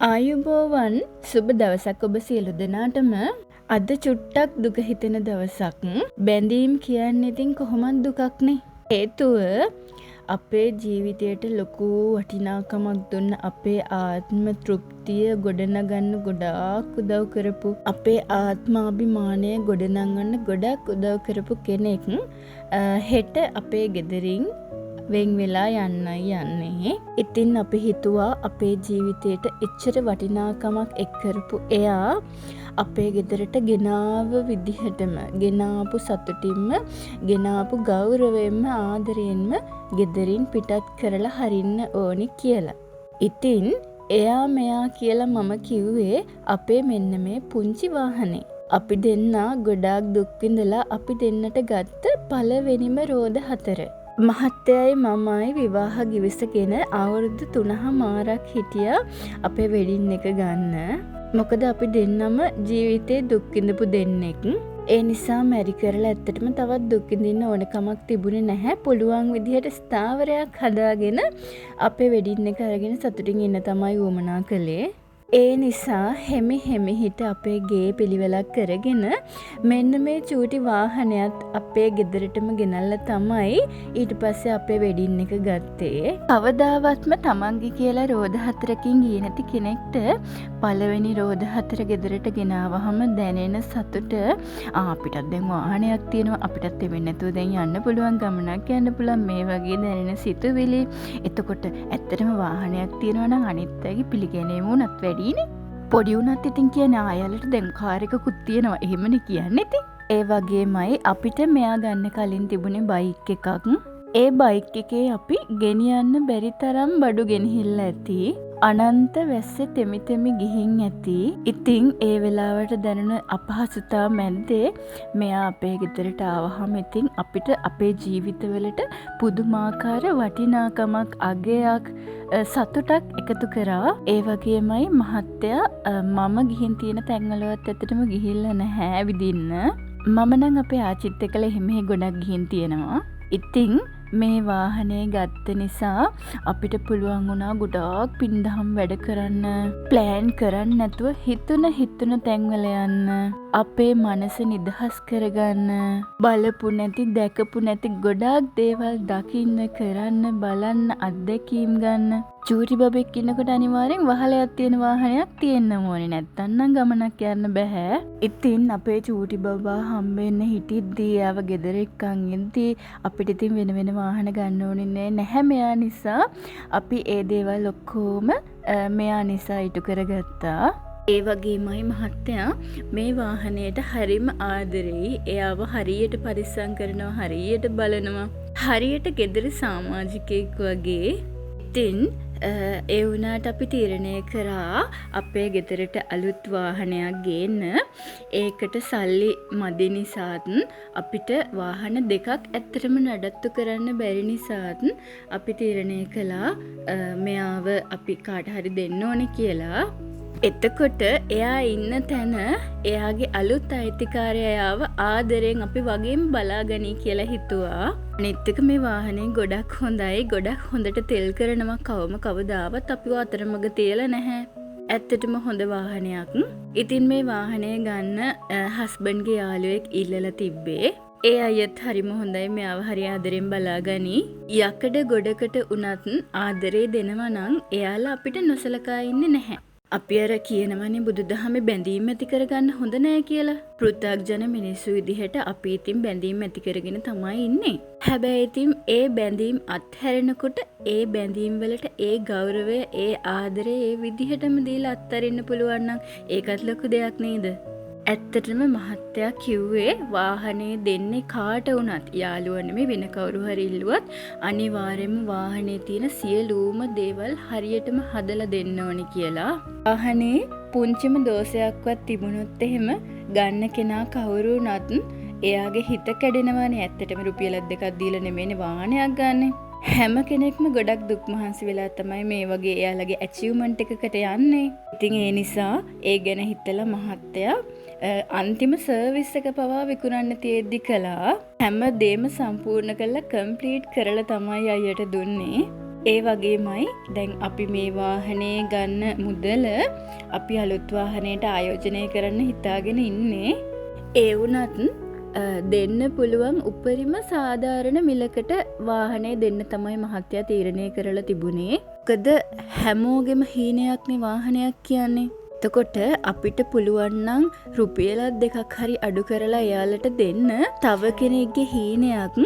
ආයුබෝවන් සුබ දවසක් ඔබ සියලු දෙනාටම. අද චුට්ටක් දුක හිතෙන දවසක්. බැඳීම් කියන්නේ ඉතින් කොහොමත් දුකක්නේ. හේතුව අපේ ජීවිතයට ලොකු වටිනාකමක් දුන්න අපේ ආත්ම තෘප්තිය ගොඩනගන්න ගොඩාක් උදව් කරපු අපේ ආත්මාභිමානය ගොඩනගන්න ගොඩක් උදව් කරපු කෙනෙක් හෙට අපේ ගෙදරින් වෙන් වෙලා යන්නයි යන්නේ. ඉතින් අපි හිතුවා අපේ ජීවිතයට එච්චර වටිනාකමක් එක් කරපු එයා අපේ ගෙදරට ගෙනාව විදිහටම ගෙනාපු සතුටින්ම ගෙනාපු ගෞරවයෙන්ම ආදරයෙන්ම ගෙදරින් පිටත් කරලා හරින්න ඕනි කියලා. ඉතින් එයා මෙයා කියලා මම කිව්වේ අපේ මෙන්න මේ පුංචි වාහනේ. අපි දෙන්නා ගොඩාක් දුක් විඳලා අපි දෙන්නට ගත්ත පළවෙනිම රෝද 4. මහත්තයයි මමයි විවාහ ගිවිසගෙන අවුරුදු 3මාරක් හිටියා අපේ වෙඩින් එක ගන්න. මොකද අපි දෙන්නම ජීවිතේ දුක් විඳපු දෙන්නෙක්. ඒ නිසා මැරි කරලා ඇත්තටම තවත් දුක් විඳින්න ඕන කමක් තිබුණේ නැහැ. පුළුවන් විදිහට ස්ථාවරයක් හදාගෙන අපේ වෙඩින් එක අරගෙන සතුටින් ඉන්න තමයි උවමනා කළේ. ඒ නිසා හෙමි හිට අපේ ගේ පිළිවෙලක් කරගෙන මෙන්න මේ චූටි වාහනයත් අපේ ගෙදරටම ගෙනල්ලා තමයි ඊට පස්සේ අපේ වෙඩින් එක ගත්තේ. කවදාවත්ම තමන්ගේ කියලා රෝද 4කින් ගියේ නැති කෙනෙක්ට පළවෙනි රෝද 4 ගෙදරට ගෙනාවහම දැනෙන සතුට අපිටත් දැන් වාහනයක් තියෙනවා, අපිටත් එවෙන්නේ නැතුව දැන් යන්න පුළුවන්, ගමනක් යන්න පුළුවන්, මේ වගේ දැනෙන සිතුවිලි. එතකොට ඇත්තටම වාහනයක් තියෙනවා නම් අනිත් අයගේ පිළිගැනීම උනත් පොඩි උනත් ඉතින් කියන ආයලට දැන් කාර් එකකුත් තියෙනවා එහෙමනේ කියන්නේ ඉතින්. ඒ වගේමයි අපිට මෙයා ගන්න කලින් තිබුණේ බයික් එකක්. ඒ බයික් එකේ අපි ගෙනියන්න බැරි තරම් බඩු ගෙනහිල්ලා ඇති. අනන්ත වැස්සේ තෙමි ගිහින් ඇති. ඉතින් ඒ වෙලාවට දැනුණ අපහසුතා මැද්දේ මෙයා අපේ ගෙදරට ආවහම ඉතින් අපිට අපේ ජීවිතවලට පුදුමාකාර වටිනාකමක් අගයක් සතුටක් එකතු කරා. ඒ වගේමයි මහත්තයා මම ගිහින් තියෙන තැන්වලවත් ඇත්තටම ගිහිල්ලා නැහැ විදින්න. මම නම් අපේ ආච්චිත් එක්කලා එහෙම ගොඩක් ගිහින් තියෙනවා. ඉතින් මේ වාහනේ ගත්ත නිසා අපිට පුළුවන් වුණා ගොඩාක් පින්දහම් වැඩ කරන්න, ප්ලෑන් කරන්න නැතුව හිතුන තැන්වල යන්න, අපේ මනස නිදහස් කරගන්න, බලපු නැති දැකපු නැති ගොඩාක් දේවල් දකින්න, කරන්න, බලන්න, අත්දැකීම් ගන්න. චූටි බබෙක් ඉන්නකොට අනිවාර්යෙන් වහලයක් තියෙන වාහනයක් තියෙන්න ඕනේ, නැත්තම් නම් ගමනක් යන්න බෑ. ඉතින් අපේ චූටි බබා හම්බෙන්න හිටිද්දී ආව ගෙදර එක්කන් ඉද්දී අපිට ඉතින් වෙන වාහන ගන්න ඕනේ නැහැ මෙයා නිසා. අපි ඒ දේවල් ඔක්කොම මෙයා නිසා ඉටු කරගත්තා. ඒ වගේමයි මහත්තයා මේ වාහනයට හරිම ආදරෙයි. එයාව හරියට පරිස්සම් කරනවා, හරියට බලනවා, හරියට ගෙදර සමාජිකයෙක් වගේ. ඉතින් ඒ වුණාට අපි තීරණය කරා අපේ ගෙදරට අලුත් වාහනයක් ගේන්න. ඒකට සල්ලි මදි නිසාත් අපිට වාහන දෙකක් ඇත්තටම නඩත්තු කරන්න බැරි නිසාත් අපි තීරණය කළා මෙයාව අපි කාට හරි දෙන්න ඕනේ කියලා. එතකොට එයා ඉන්න තැන එයාගේ අලුත් අයිතිකාරයාව ආදරෙන් අපි වගේම බලාගනී කියලා හිතුවා. අනිත් එක මේ වාහනේ ගොඩක් හොඳයි, ගොඩක් හොඳට තෙල් කරනවා, කවදාවත් අපිව අතරමඟ තියලා නැහැ. ඇත්තටම හොඳ වාහනයක්. ඉතින් මේ වාහනය ගන්න හස්බන්ඩ්ගේ යාළුවෙක් ඉල්ලලා තිබ්බේ. ඒ අයත් හරිම හොඳයි, මෙයාව හරි ආදරෙන් බලාගනි. යකඩ ගොඩකට උනත් ආදරේ දෙනවා නම් එයාලා අපිට නොසලකා ඉන්නේ නැහැ. අපි අර කියනවනේ බුදුදහමේ බැඳීම් ඇති කරගන්න හොඳ නෑ කියලා. පෘථග්ජන මිනිස්සු විදිහට අපි ඉතින් බැඳීම් ඇති කරගෙන තමයි ඉන්නේ. හැබැයි ඉතින් ඒ බැඳීම් අත්හැරෙනකොට ඒ බැඳීම් වලට ඒ ගෞරවය, ඒ ආදරය ඒ විදිහටම දීලා අත්හරින්න පුළුවන් නම් ඒකත් ලොකු දෙයක් නේද? ඇත්තටම මහත්තයා කිව්වේ වාහනේ දෙන්නේ කාට වුණත්, යාළුවා නෙමෙයි වෙන කවුරු හරි ඉල්ලුවත් අනිවාර්යයෙන්ම වාහනේ තියෙන සියලුම දේවල් හරියටම හදලා දෙන්න ඕනි කියලා. වාහනේ පුංචිම දෝෂයක්වත් තිබුණොත් එහෙම ගන්න කෙනා කවුරු වුණත් එයාගේ හිත කැඩෙනවානේ. ඇත්තටම රුපියල් 2ක් දීලා නෙමෙයිනේ වාහනයක් ගන්නෙ. හැම කෙනෙක්ම ගොඩක් දුක් මහන්සි වෙලා තමයි මේ වගේ එයාලගේ ඇචීව්මන්ට් එකකට යන්නේ. ඉතින් ඒ නිසා ඒ ගැන හිතලා මහත්තයා අන්තිම සර්විස් එක පවා විකුණන්න තියෙද්දි කළා. හැම දෙම සම්පූර්ණ කරලා කම්ප්ලීට් කරලා තමයි අයියට දුන්නේ. ඒ වගේමයි දැන් අපි මේ වාහනේ ගන්න මුදල අපි අලුත් වාහනයට ආයෝජනය කරන්න හිතාගෙන ඉන්නේ. ඒ වුණත් දෙන්න පුළුවන් උපරිම සාධාරණ මිලකට වාහනේ දෙන්න තමයි මහත්තයා තීරණය කරලා තිබුණේ. මොකද හැමෝගෙම හීනයක්නේ වාහනයක් කියන්නේ. එතකොට අපිට පුළුවන් නම් රුපියලක් දෙකක් හරි අඩු කරලා එයාලට දෙන්න තව කෙනෙක්ගේ හීනයක්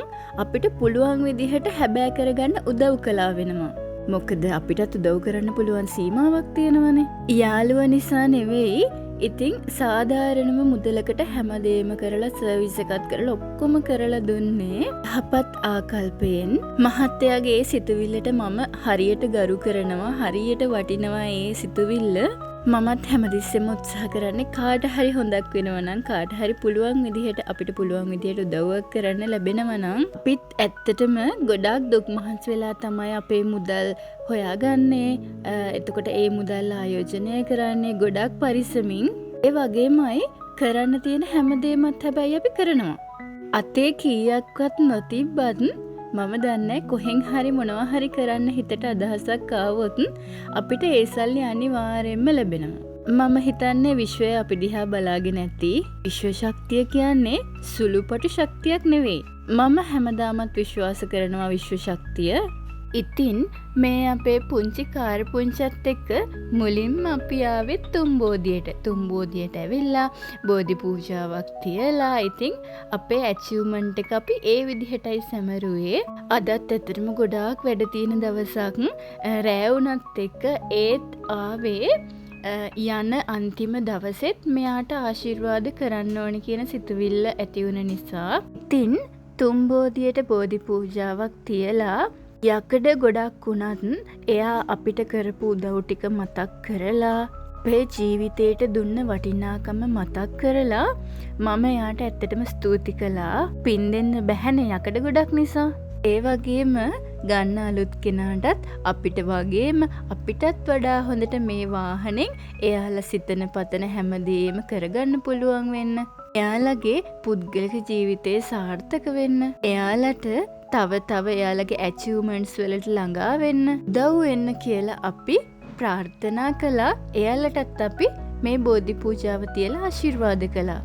අපිට පුළුවන් විදිහට හැබෑ කරගන්න උදව් කළා වෙනවා. මොකද අපිටත් උදව් කරන්න පුළුවන් සීමාවක් තියෙනවනේ. යාළුවා නිසා නෙවෙයි. ඉතින් සාධාරණම මුදලකට හැමදේම කරලා සර්විස් එකත් කරලා ඔක්කොම කරලා දුන්නේ යහපත් ආකල්පයෙන්. මහත්තයාගේ ඒ සිතුවිල්ලට මම හරියට ගරු කරනවා, හරියට වටිනවා ඒ සිතුවිල්ල. මමත් හැමතිස්සෙම උත්සාහ කරන්නේ කාට හරි හොඳක් වෙනවා නම්, කාට හරි පුළුවන් විදිහට අපිට පුළුවන් විදිහට උදව්වක් කරන්න ලැබෙනවා නම් අපිත් ඇත්තටම ගොඩාක් දුක් මහන්සි වෙලා තමයි අපේ මුදල් හොයාගන්නේ. එතකොට ඒ මුදල් ආයෝජනය කරන්නේ ගොඩාක් පරිස්සමින්. ඒ වගේමයි කරන්න තියෙන හැමදේමත් හැබැයි අපි කරනවා. අතේ කීයක්වත් නොතිබ්බත් මම දන්නේ කොහෙන් හරි මොනවා හරි කරන්න හිතට අදහසක් ආවොත් අපිට ඒ සල්ලි අනිවාර්යයෙන්ම ලැබෙනවා. මම හිතන්නේ විශ්වය අපි දිහා බලාගෙන ඇති. විශ්ව ශක්තිය කියන්නේ සුළුපටු ශක්තියක් නෙවෙයි. මම හැමදාමත් විශ්වාස කරනවා විශ්ව ශක්තිය. ඉතින් මේ අපේ පුංචි කාර් පුංචත් එක්ක මුලින්ම අපි ආවේ තුම්බෝධියට. තුම්බෝධියට ඇවිල්ලා බෝධි පූජාවක් තියලා ඉතින් අපේ ඇචීව්මන්ට් එක අපි ඒ විදිහටයි සැමරුවේ. අදත් ඇත්තටම ගොඩාක් වැඩ තියෙන දවසක්. රෑ වුණත් එක්ක ඒත් ආවේ යන අන්තිම දවසෙත් මෙයාට ආශිර්වාද කරන්න ඕන කියන සිතුවිල්ල ඇති වුණ නිසා. ඉතින් තුම්බෝධියට බෝධි පූජාවක් තියලා යකඩ ගොඩක් වුණත් එයා අපිට කරපු උදව් ටික මතක් කරලා අපේ ජීවිතේට දුන්න වටිනාකම මතක් කරලා මම එයාට ඇත්තටම ස්තුති කළා. පින් දෙන්න බැහැනේ යකඩ ගොඩක් නිසා. ඒ වගේම ගන්න අලුත් කෙනාටත් අපිට වගේම අපිටත් වඩා හොඳට මේ වාහනෙන් එයාලා සිතන පතන හැමදේම කරගන්න පුළුවන් වෙන්න. එයාලගේ පුද්ගලික ජීවිතේ සාර්ථක වෙන්න. එයාලට තව එයාලගේ ඇචීව්මන්ට්ස් වලට ළඟා වෙන්න උදව් වෙන්න කියලා අපි ප්‍රාර්ථනා කළා. එයාලටත් අපි මේ බෝධි පූජාව තියලා ආශිර්වාද කළා.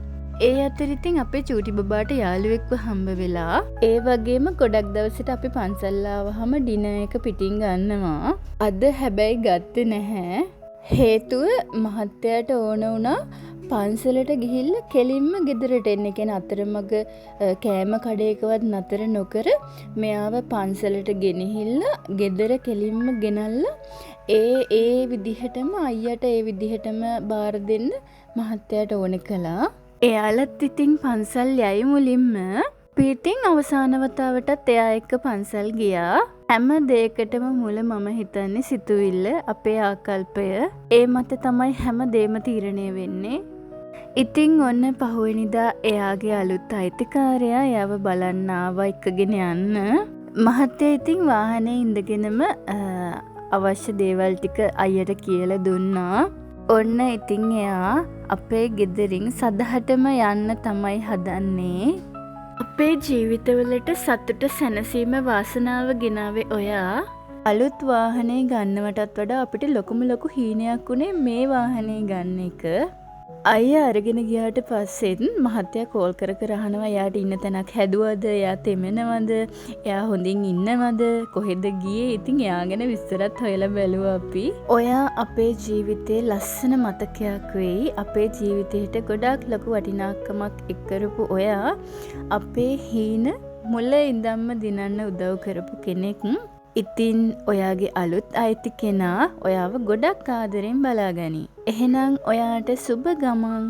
ඒ අතර ඉතින් අපේ චූටි බබාට යාළුවෙක්ව හම්බ වෙලා ඒ වගේම ගොඩක් දවසට අපි පන්සල් ආවහම ඩිනර් එක පිටින් ගන්නවා. අද හැබැයි ගත්තේ නැහැ. හේතුව මහත්තයාට ඕන වුණා පන්සලට ගිහිල්ලා කෙලින්ම ගෙදරට එන්න. කියන්නේ අතරමඟ කෑම කඩේකවත් නතර නොකර මෙයාව පන්සලට ගෙනහිල්ලා ගෙදර කෙලින්ම ගෙනල්ලා ඒ විදිහටම අයියට ඒ විදිහටම බාර දෙන්න මහත්තයාට ඕන කළා. එයාලත් ඉතින් පන්සල් යයි මුලින්ම. පිටින් අවසාන වතාවටත් එයා එක්ක පන්සල් ගියා. හැම දෙයකටම මුල මම හිතන්නේ සිතුවිල්ල, අපේ ආකල්පය. ඒ මත තමයි හැම දෙයක්ම තීරණය වෙන්නේ. ඉතින් ඔන්න පහුවෙනිදා එයාගේ අලුත් අයිතිකාරයා එයාව බලන්න ආවා එක්කගෙන යන්න. මහත්තයා ඉතින් වාහනේ ඉඳගෙනම අවශ්‍ය දේවල් ටික අයියට කියලා දුන්නා. ඔන්න ඉතින් එයා අපේ ගෙදරින් සදහටම යන්න තමයි හදන්නේ. අපේ ජීවිතවලට සතුට සැනසීම වාසනාව ගෙනාවේ ඔයා. අලුත් වාහනේ ගන්නවටත් වඩා අපිට ලොකුම ලොකු හීනයක් උනේ මේ වාහනේ ගන්න එක. අයියා අරගෙන ගියාට පස්සෙත් මහත්තයා කෝල් කර කර අහනවා එයාට ඉන්න තැනක් හැදුවද, එයා තෙමෙනවද, එයා හොඳින් ඉන්නවද, කොහෙද ගියේ. ඉතින් එයා ගැන විස්තරත් හොයලා බැලුවා අපි. ඔයා අපේ ජීවිතේ ලස්සන මතකයක් වෙයි. අපේ ජීවිතේට ගොඩාක් ලොකු වටිනාකමක් එක් කරපු ඔයා අපේ හීන මුල ඉඳන්ම දිනන්න උදව් කරපු කෙනෙක්. ඉතින් ඔයාගේ අලුත් අයිති කෙනා ඔයාව ගොඩක් ආදරෙන් බලාගනි. එහෙනම් ඔයාට සුබ ගමන්.